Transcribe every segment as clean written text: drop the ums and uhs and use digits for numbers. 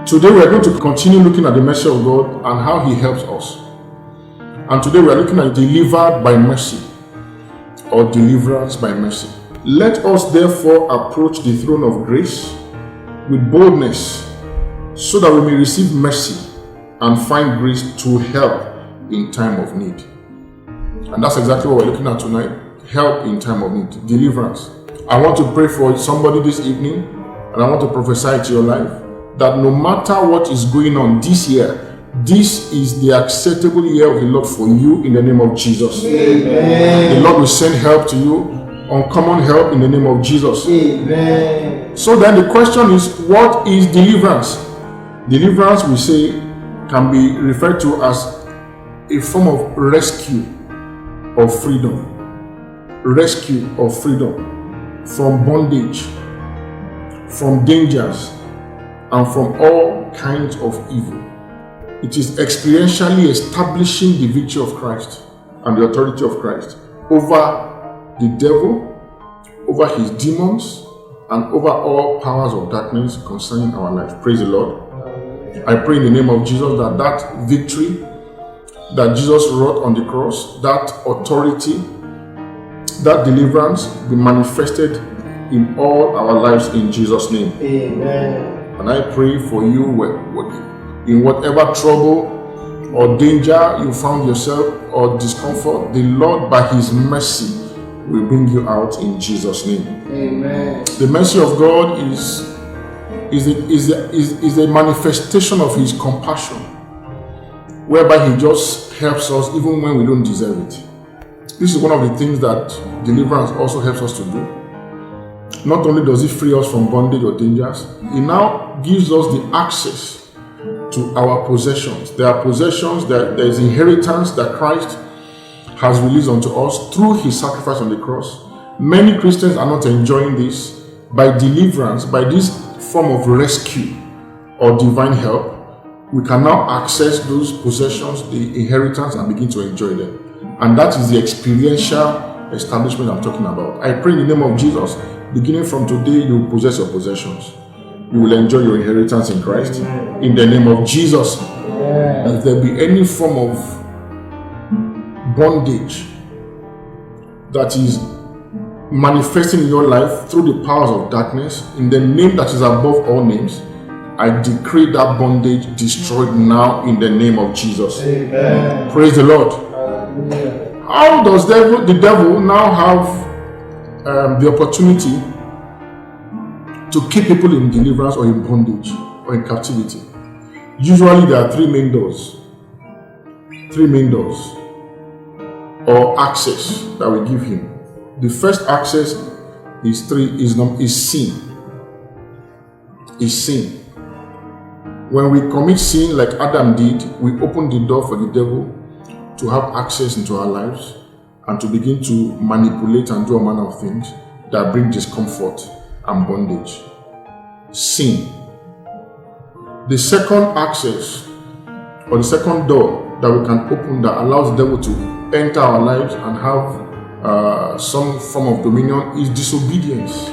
Today we are going to continue looking at the mercy of God and how He helps us. And today we are looking at delivered by mercy or deliverance by mercy. Let us therefore approach the throne of grace with boldness so that we may receive mercy and find grace to help in time of need. And that's exactly what we're looking at tonight. Help in time of need, deliverance. I want to pray for somebody this evening, and I want to prophesy to your life that no matter what is going on this year, this is the acceptable year of the Lord for you in the name of Jesus. Amen. The Lord will send help to you, uncommon help in the name of Jesus. Amen. So then the question is, what is deliverance? Deliverance, we say, can be referred to as a form of rescue or freedom. Rescue or freedom from bondage, from dangers, and from all kinds of evil. It is experientially establishing the victory of Christ and the authority of Christ over the devil, over his demons, and over all powers of darkness concerning our life. Praise the Lord. I pray in the name of Jesus that that victory that Jesus wrought on the cross, that authority, that deliverance be manifested in all our lives in Jesus' name. Amen. And I pray for you in whatever trouble or danger you found yourself or discomfort, the Lord by His mercy will bring you out in Jesus' name. Amen. The mercy of God is a manifestation of His compassion, whereby He just helps us even when we don't deserve it. This is one of the things that deliverance also helps us to do. Not only does it free us from bondage or dangers, it now gives us the access to our possessions. There are possessions, there is inheritance that Christ has released unto us through His sacrifice on the cross. Many Christians are not enjoying this. By deliverance, by this form of rescue or divine help, we can now access those possessions, the inheritance, and begin to enjoy them. And that is the experiential establishment I'm talking about. I pray in the name of Jesus, beginning from today, you will possess your possessions. You will enjoy your inheritance in Christ. In the name of Jesus. If there be any form of bondage that is manifesting in your life through the powers of darkness, in the name that is above all names, I decree that bondage destroyed now in the name of Jesus. Amen. Praise the Lord. Amen. How does the devil now have the opportunity to keep people in deliverance or in bondage or in captivity? Usually there are three main doors or access that we give him. The first access is sin. Is sin. When we commit sin like Adam did, we open the door for the devil to have access into our lives and to begin to manipulate and do a manner of things that bring discomfort and bondage. Sin. The second access or the second door that we can open that allows the devil to enter our lives and have some form of dominion is disobedience.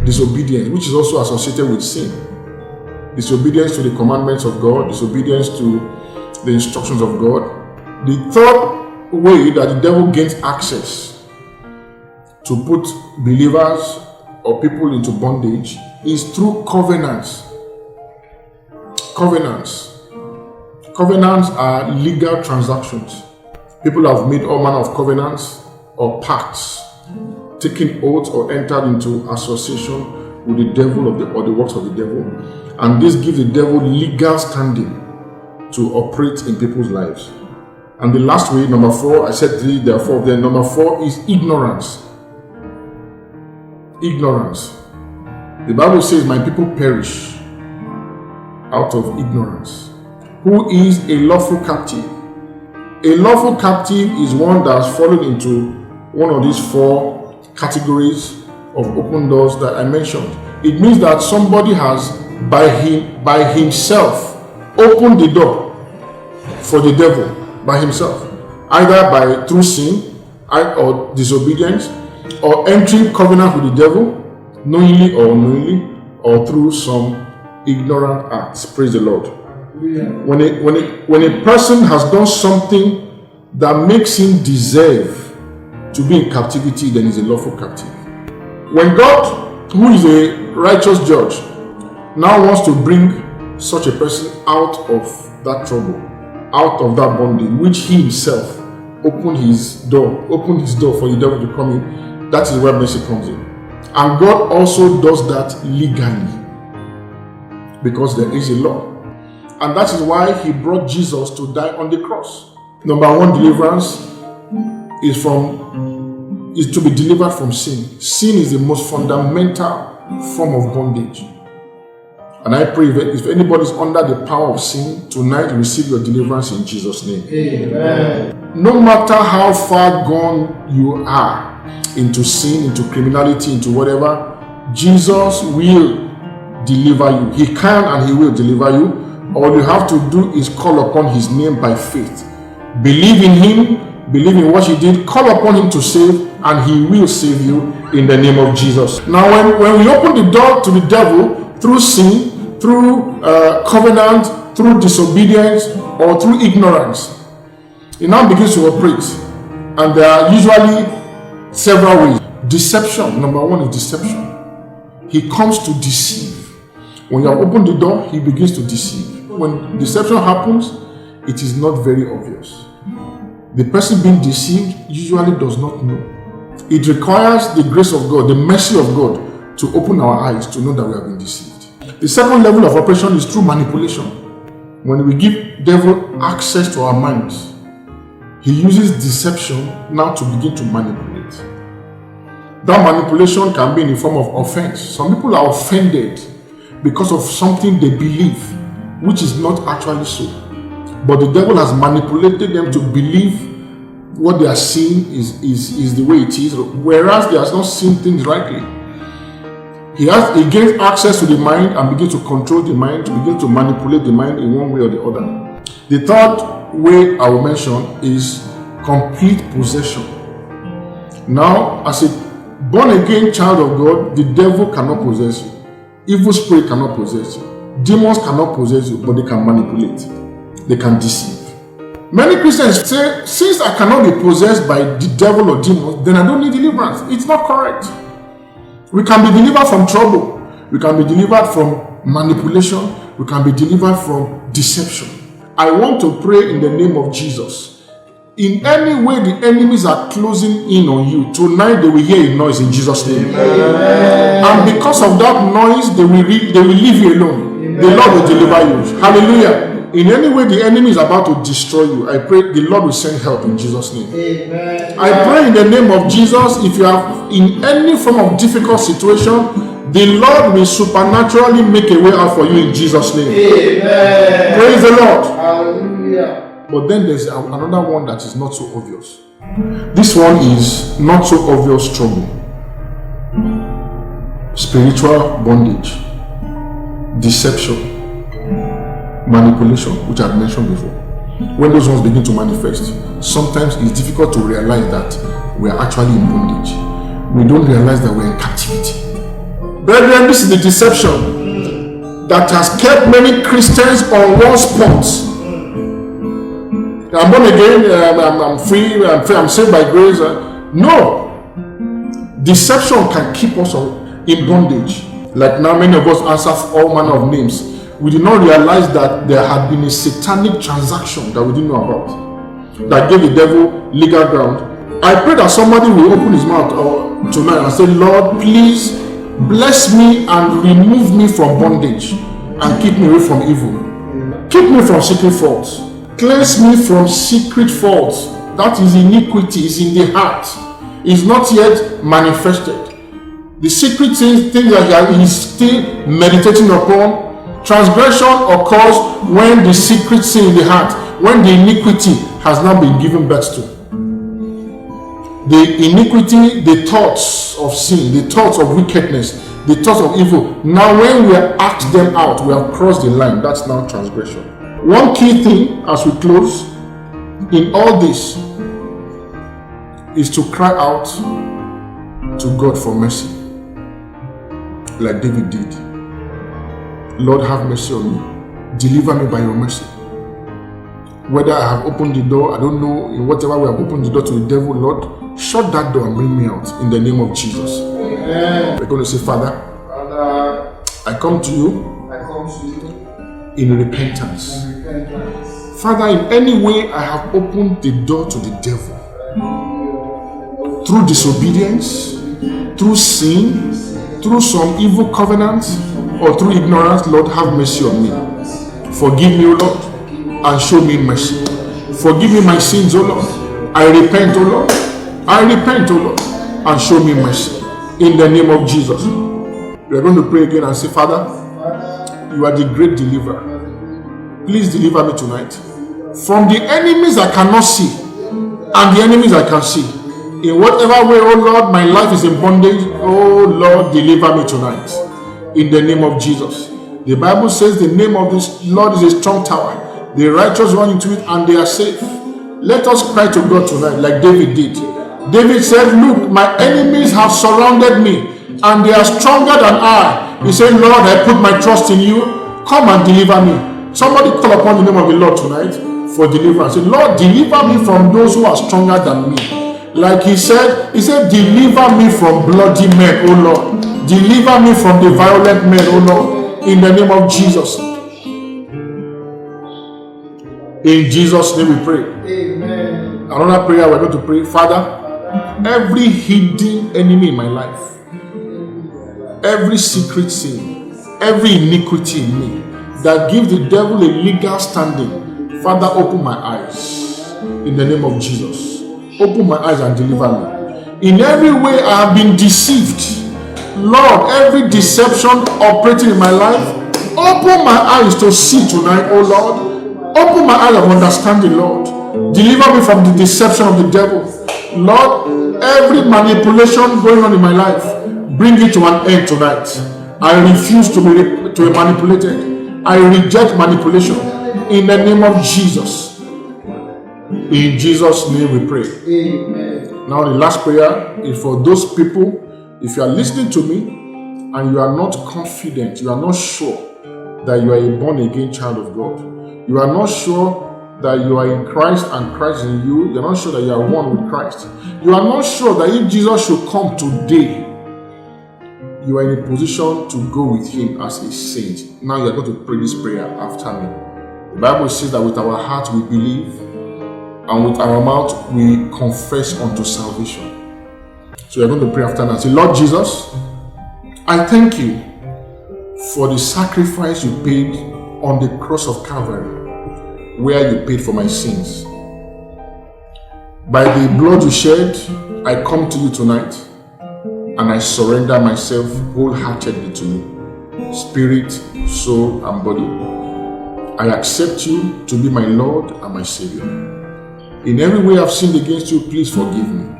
Disobedience, which is also associated with sin. Disobedience to the commandments of God, disobedience to the instructions of God. The third way that the devil gains access to put believers or people into bondage is through covenants. Covenants are legal transactions. People have made all manner of covenants or pacts, taken oaths or entered into association with the devil or the works of the devil. And this gives the devil legal standing to operate in people's lives. And the last way, number 4, I said 3, there are 4 of them. Number 4 is ignorance. Ignorance. The Bible says, my people perish out of ignorance. Who is a lawful captive? A lawful captive is one that has fallen into one of these 4 categories of open doors that I mentioned. It means that somebody has by himself opened the door for the devil by himself, either through sin or disobedience, or entering covenant with the devil knowingly or unknowingly, or through some ignorant acts. Praise the Lord. When a person has done something that makes him deserve to be in captivity, then he's a lawful captive. When God, who is a righteous judge, now wants to bring such a person out of that trouble, out of that bondage, which he himself opened his door for the devil to come in, that is where mercy comes in. And God also does that legally, because there is a law. And that is why he brought Jesus to die on the cross. Number one deliverance is to be delivered from sin. Sin is the most fundamental form of bondage. And I pray if anybody is under the power of sin, tonight receive your deliverance in Jesus' name. Amen. No matter how far gone you are into sin, into criminality, into whatever, Jesus will deliver you. He can and he will deliver you. All you have to do is call upon his name by faith. Believe in him, believe in what he did, call upon him to save, and he will save you in the name of Jesus. Now, when we open the door to the devil through sin, through covenant, through disobedience, or through ignorance, it now begins to operate. And there are usually several ways. Deception, number one is deception. He comes to deceive. When you have opened the door, he begins to deceive. When deception happens, it is not very obvious. The person being deceived usually does not know. It requires the grace of God, the mercy of God, to open our eyes to know that we have been deceived. The second level of operation is through manipulation. When we give devil access to our minds, he uses deception now to begin to manipulate. That manipulation can be in the form of offense. Some people are offended because of something they believe, which is not actually so. But the devil has manipulated them to believe what they are seeing is the way it is, whereas they are not seeing things rightly. He gains access to the mind and begins to control the mind, to begin to manipulate the mind in one way or the other. The third way I will mention is complete possession. Now, as a born-again child of God, the devil cannot possess you. Evil spirit cannot possess you. Demons cannot possess you, but they can manipulate. They can deceive. Many Christians say, since I cannot be possessed by the devil or demons, then I don't need deliverance. It's not correct. We can be delivered from trouble. We can be delivered from manipulation. We can be delivered from deception. I want to pray in the name of Jesus. In any way the enemies are closing in on you, tonight they will hear a noise in Jesus' name. Amen. And because of that noise, they will leave you alone. Amen. The Lord will deliver you. Hallelujah. In any way the enemy is about to destroy you, I pray the Lord will send help in Jesus' name. Amen. I pray in the name of Jesus, if you are in any form of difficult situation, the Lord will supernaturally make a way out for you in Jesus' name. Amen. Praise the Lord. Hallelujah. But then there's another one that is not so obvious. This one is not so obvious trouble. Spiritual bondage, deception, manipulation, which I've mentioned before. When those ones begin to manifest, sometimes it's difficult to realize that we are actually in bondage. We don't realize that we're in captivity. Brethren, this is the deception that has kept many Christians on one spot. I'm born again, I'm free, I'm saved by grace. No. Deception can keep us in bondage. Like now, many of us answer all manner of names. We did not realize that there had been a satanic transaction that we didn't know about, that gave the devil legal ground. I pray that somebody will open his mouth tonight and say, Lord, please bless me and remove me from bondage and keep me away from evil. Keep me from secret faults. Cleanse me from secret faults. That is iniquity, is in the heart, is not yet manifested. The secret things that he is still meditating upon. Transgression occurs when the secret sin in the heart, when the iniquity has not been given birth to. The iniquity, the thoughts of sin, the thoughts of wickedness, the thoughts of evil. Now when we act them out, we have crossed the line. That's now transgression. One key thing as we close in all this is to cry out to God for mercy, like David did. Lord, have mercy on me. Deliver me by your mercy. Whether I have opened the door, I don't know, in whatever way I've opened the door to the devil, Lord, shut that door and bring me out in the name of Jesus. Amen. We're going to say, Father, I come to you in repentance. Father, in any way I have opened the door to the devil, through disobedience, through sin, through some evil covenants, or through ignorance, Lord, have mercy on me. Forgive me, O Lord, and show me mercy. Forgive me my sins, O Lord. I repent, O Lord. I repent, O Lord, and show me mercy. In the name of Jesus. We are going to pray again and say, Father, you are the great deliverer. Please deliver me tonight from the enemies I cannot see and the enemies I can see. In whatever way, oh Lord, my life is in bondage, oh Lord, deliver me tonight. In the name of Jesus. The Bible says the name of this Lord is a strong tower. The righteous run into it and they are safe. Let us cry to God tonight like David did. David said, look, my enemies have surrounded me and they are stronger than I. He said, Lord, I put my trust in you. Come and deliver me. Somebody call upon the name of the Lord tonight for deliverance. Say, Lord, deliver me from those who are stronger than me. Like he said, deliver me from bloody men, oh Lord. Deliver me from the violent men, oh Lord. In the name of Jesus. In Jesus' name we pray. Amen. Another prayer we're going to pray. Father, every hidden enemy in my life, every secret sin, every iniquity in me that gives the devil a legal standing, Father, open my eyes in the name of Jesus. Open my eyes and deliver me. In every way I have been deceived, Lord, every deception operating in my life, open my eyes to see tonight, oh Lord. Open my eyes of understanding, Lord. Deliver me from the deception of the devil. Lord, every manipulation going on in my life, bring it to an end tonight. I refuse to be manipulated. I reject manipulation in the name of Jesus. In Jesus' name we pray. Amen. Now the last prayer is for those people. If you are listening to me and you are not confident, you are not sure that you are a born again child of God, you are not sure that you are in Christ and Christ in you, you are not sure that you are one with Christ, you are not sure that if Jesus should come today, you are in a position to go with him as a saint. Now you are going to pray this prayer after me. The Bible says that with our heart we believe and with our mouth we confess unto salvation. So you're going to pray after me and say, Lord Jesus, I thank you for the sacrifice you paid on the cross of Calvary, where you paid for my sins. By the blood you shed, I come to you tonight and I surrender myself wholeheartedly to you, spirit, soul, and body. I accept you to be my Lord and my Savior. In every way I've sinned against you, please forgive me.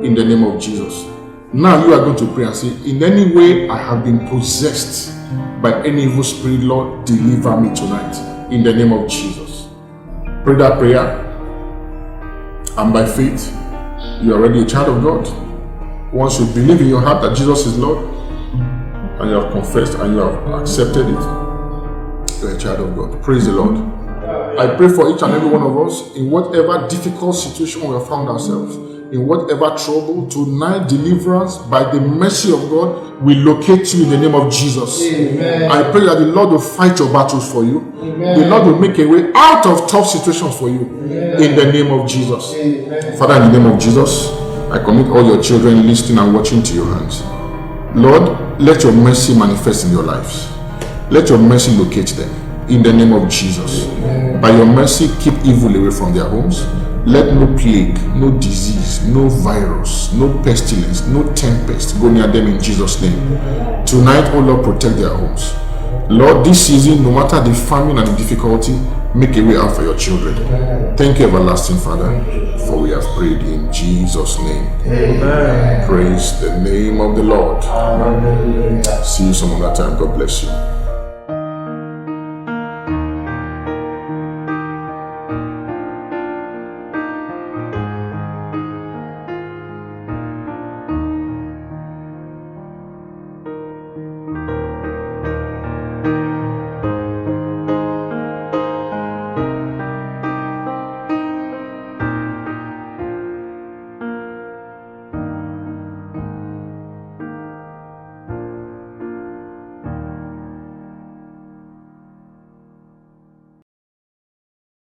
In the name of Jesus. Now you are going to pray and say, in any way I have been possessed by any evil spirit, Lord, deliver me tonight. In the name of Jesus. Pray that prayer. And by faith, you are already a child of God. Once you believe in your heart that Jesus is Lord, and you have confessed and you have accepted it, you are a child of God. Praise the Lord. I pray for each and every one of us in whatever difficult situation we have found ourselves, in whatever trouble, tonight deliverance by the mercy of God will locate you in the name of Jesus. Amen. I pray that the Lord will fight your battles for you. Amen. The Lord will make a way out of tough situations for you. Amen. In the name of Jesus. Amen. Father, in the name of Jesus, I commit all your children listening and watching to your hands. Lord, let your mercy manifest in your lives. Let your mercy locate them in the name of Jesus. Amen. By your mercy, keep evil away from their homes. Let no plague, no disease, no virus, no pestilence, no tempest go near them in Jesus' name. Tonight, oh Lord, protect their homes. Lord, this season, no matter the famine and the difficulty, make a way out for your children. Thank you, everlasting Father, for we have prayed in Jesus' name. Amen. Praise the name of the Lord. Amen. See you some other time. God bless you.